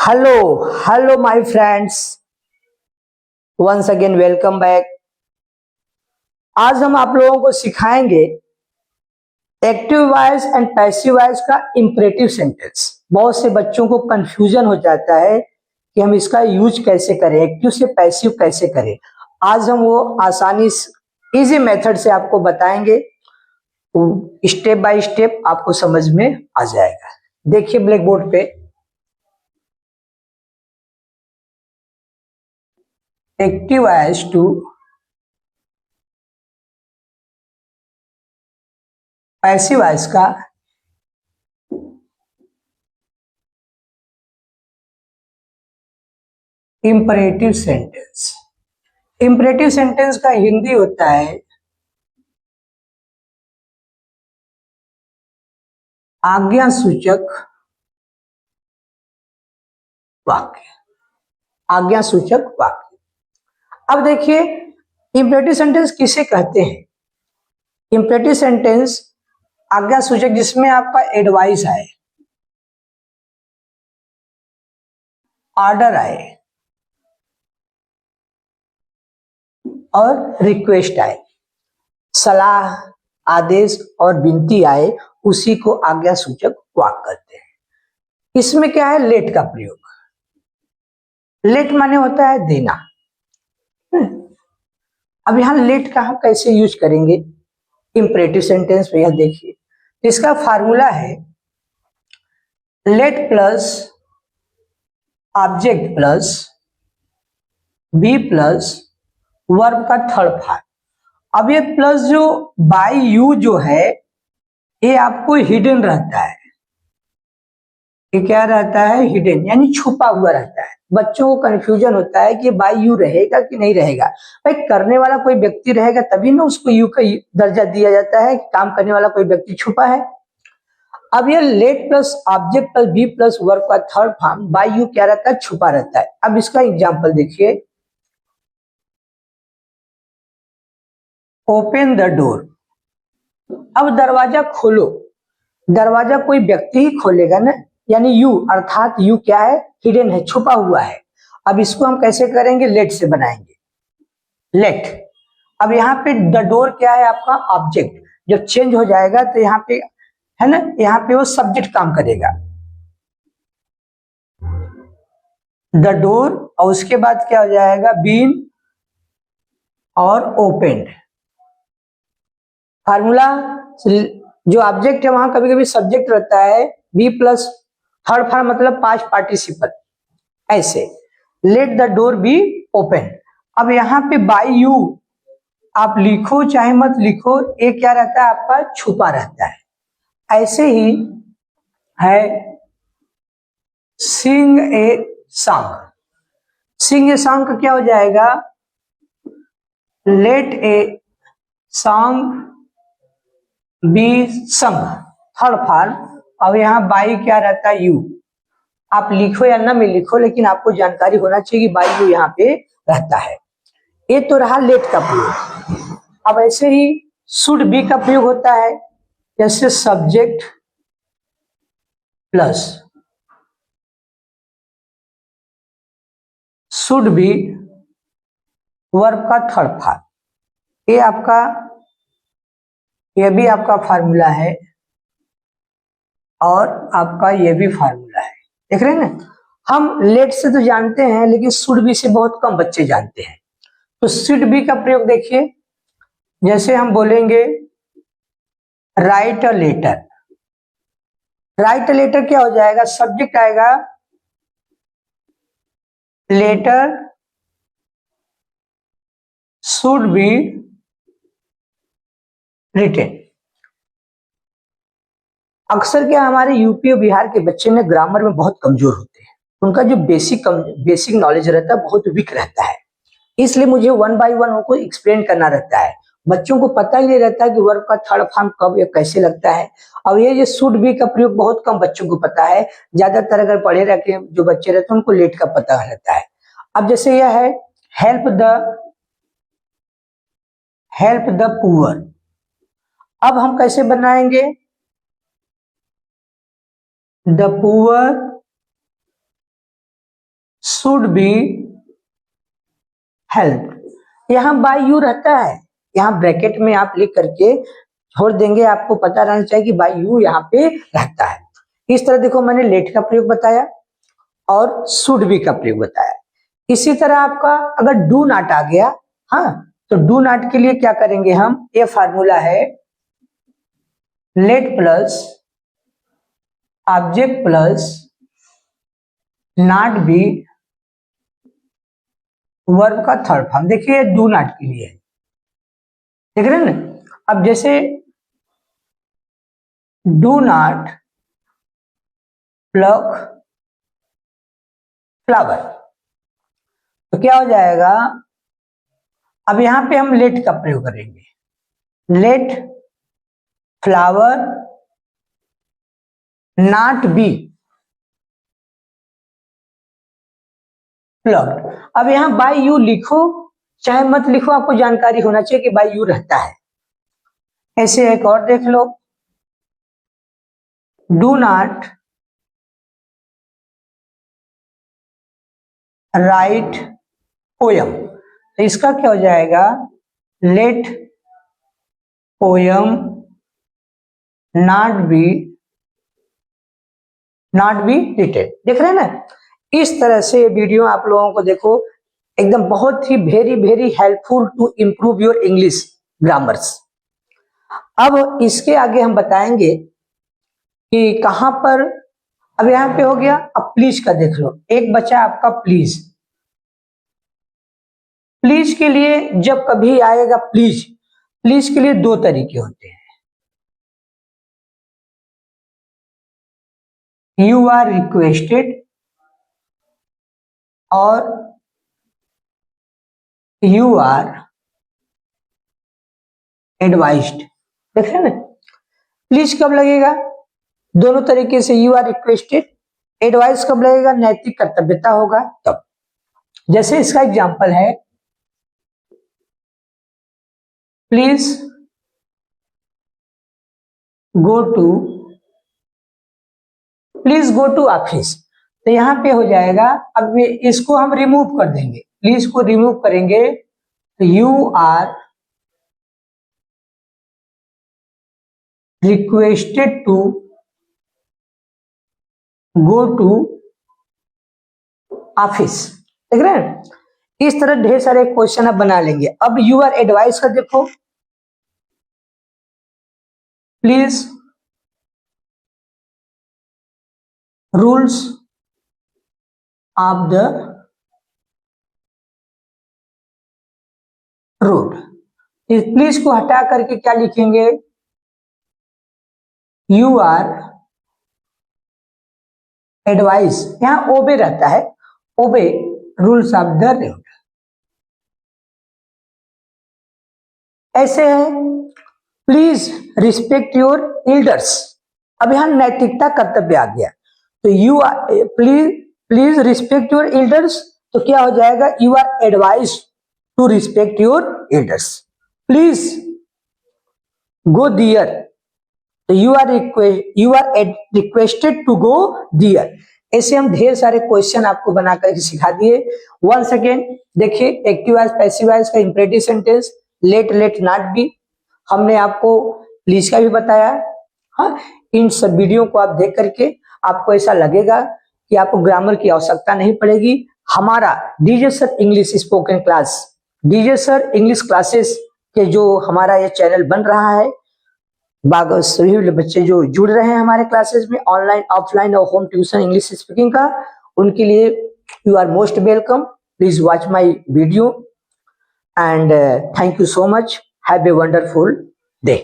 Hello, my friends. Once again, welcome back. आज हम आप लोगों को सिखाएंगे active voice and passive voice का इंपरेटिव सेंटेंस। बहुत से बच्चों को कंफ्यूजन हो जाता है कि हम इसका यूज कैसे करें, एक्टिव से पैसिव कैसे करें। आज हम वो आसानी इजी मेथड से आपको बताएंगे, स्टेप बाय स्टेप आपको समझ में आ जाएगा। देखिए ब्लैक बोर्ड पे active voice to passive voice का इंपरेटिव सेंटेंस। इंपरेटिव सेंटेंस का हिंदी होता है आज्ञा सूचक वाक्य। आज्ञा सूचक वाक्य। अब देखिए इंपरेटिव सेंटेंस किसे कहते हैं। इंपरेटिव सेंटेंस आज्ञा सूचक जिसमें आपका एडवाइस आए, ऑर्डर आए और रिक्वेस्ट आए, सलाह, आदेश और विनती आए, उसी को आज्ञा सूचक वाक्य कहते हैं। इसमें क्या है, लेट का प्रयोग। लेट माने होता है देना। अब यहां लेट का हम कैसे यूज करेंगे इंपरेटिव सेंटेंस में, यह देखिए इसका फार्मूला है let plus object plus be plus verb का थर्ड फॉर्म। अब ये प्लस जो बाय यू जो है ये आपको हिडन रहता है। ये क्या रहता है, हिडन यानी छुपा हुआ रहता है। बच्चों को कंफ्यूजन होता है कि बाय यू रहेगा कि नहीं रहेगा। भाई करने वाला कोई व्यक्ति रहेगा तभी ना उसको यू का दर्जा दिया जाता है कि काम करने वाला कोई व्यक्ति छुपा है। अब ये let plus object plus be plus verb का थर्ड फॉर्म बाय यू क्या रहता है, छुपा रहता है। अब इसका एग्जाम्पल देखिए, ओपन द डोर। अब दरवाजा खोलो, दरवाजा कोई व्यक्ति ही खोलेगा ना, यानी यू अर्थात यू क्या है, हिडन है, छुपा हुआ है। अब इसको हम कैसे करेंगे, लेट से बनाएंगे, लेट। अब यहाँ पे द डोर क्या है आपका ऑब्जेक्ट, जब चेंज हो जाएगा तो यहाँ पे है ना, यहाँ पे वो सब्जेक्ट काम करेगा द डोर, और उसके बाद क्या हो जाएगा, बीन और ओपेंड। फार्मूला जो ऑब्जेक्ट है वहां कभी कभी सब्जेक्ट रहता है, बी प्लस थर्ड फॉर्म मतलब पास्ट पार्टिसिपल, ऐसे let the door be open. अब यहाँ पे बाय यू आप लिखो चाहे मत लिखो, ये क्या रहता है आपका, छुपा रहता है। ऐसे ही है सिंग a song. Singh a song का क्या हो जाएगा, लेट ए सॉन्ग बी संग, थर्ड फॉर्म। अब यहाँ बाई क्या रहता है, यू। आप लिखो या ना में लिखो, लेकिन आपको जानकारी होना चाहिए कि बाई यू यहाँ पे रहता है। ये तो रहा लेट का प्रयोग। अब ऐसे ही शुड बी का प्रयोग होता है, जैसे subject plus should be verb का थर्ड फॉर्म। ये आपका, ये भी आपका फार्मूला है और आपका ये भी फार्मूला है। देख रहे हैं ना, हम लेट से तो जानते हैं लेकिन शुड बी से बहुत कम बच्चे जानते हैं। तो शुड बी का प्रयोग देखिए, जैसे हम बोलेंगे write a letter. Write a letter क्या हो जाएगा, सब्जेक्ट आएगा लेटर शुड बी रिटेन। अक्सर क्या हमारे यूपी और बिहार के बच्चे में ग्रामर में बहुत कमजोर होते हैं। उनका जो बेसिक नॉलेज रहता है बहुत वीक रहता है, इसलिए मुझे वन बाय वन उनको एक्सप्लेन करना रहता है। बच्चों को पता ही नहीं रहता कि वर्ब का थर्ड फॉर्म कब या कैसे लगता है। और ये शुड बी का प्रयोग बहुत कम बच्चों को पता है। ज्यादातर अगर पढ़े रखे जो बच्चे रहते हैं उनको लेट का पता रहता है। अब जैसे यह है हेल्प द पुअर। अब हम कैसे बनाएंगे, the poor should be help. यहाँ बाय यू रहता है, यहाँ ब्रैकेट में आप लिख करके छोड़ देंगे, आपको पता रहना चाहिए कि बाय यू यहाँ पे रहता है। इस तरह देखो मैंने लेट का प्रयोग बताया और शुड बी का प्रयोग बताया। इसी तरह आपका अगर डू नॉट आ गया, हाँ, तो डू नॉट के लिए क्या करेंगे हम, ये फार्मूला है let plus object plus not be verb का थर्ड फॉर्म। देखिए डू नॉट के लिए है, देख रहे हैं ना। अब जैसे डू नॉट प्लक फ्लावर, तो क्या हो जाएगा, अब यहां पे हम लेट का प्रयोग करेंगे, let flower not be plucked. अब यहां बाय यू लिखो चाहे मत लिखो, आपको जानकारी होना चाहिए कि बाय यू रहता है। ऐसे एक और देख लो, डू नॉट राइट पोयम, तो इसका क्या हो जाएगा, let poem not be written. देख रहे हैं ना, इस तरह से वीडियो आप लोगों को देखो एकदम बहुत ही very helpful to improve your English grammars. अब इसके आगे हम बताएंगे कि कहां पर, अब यहां पे हो गया। अब प्लीज का देख लो, एक बचा आपका प्लीज। प्लीज के लिए जब कभी आएगा प्लीज, प्लीज के लिए दो तरीके होते हैं, यू आर रिक्वेस्टेड और यू आर एडवाइज्ड। देख रहे हैं ना, प्लीज कब लगेगा, दोनों तरीके से, यू आर रिक्वेस्टेड, एडवाइस कब लगेगा, नैतिक कर्तव्यता होगा तब। जैसे इसका एग्जांपल है, प्लीज गो टू ऑफिस, तो यहां पे हो जाएगा। अब इसको हम रिमूव कर देंगे, प्लीज को रिमूव करेंगे तो you are requested to go to office. देख रहे हैं, इस तरह ढेर सारे क्वेश्चन आप बना लेंगे। अब यू आर एडवाइस का देखो, please rules of the road, इस प्लीज को हटा करके क्या लिखेंगे, यू आर एडवाइस, यहां ओबे रहता है, ओबे रूल्स ऑफ द रोड। ऐसे है, प्लीज रिस्पेक्ट योर एल्डर्स, अब यहां नैतिकता कर्तव्य आ गया, तो you are please respect your elders, तो क्या हो जाएगा, you are advise to respect your elders. Please go there, तो you are requested to go there. ऐसे हम ढेर सारे क्वेश्चन आपको बना करके सिखा दिए। वंस अगेन देखिए, एक्टिव वॉइस पैसिव वॉइस का imperative sentence, let not be, हमने आपको प्लीज का भी बताया। हाँ, इन सब वीडियो को आप देख करके आपको ऐसा लगेगा कि आपको ग्रामर की आवश्यकता नहीं पड़ेगी। हमारा DJ sir English spoken class, DJ sir English classes के जो हमारा ये चैनल बन रहा है, सभी बच्चे जो जुड़ रहे हैं हमारे क्लासेस में, ऑनलाइन ऑफलाइन और होम ट्यूशन इंग्लिश स्पीकिंग का, उनके लिए you are most welcome. Please watch my video and thank you so much. Have a wonderful day.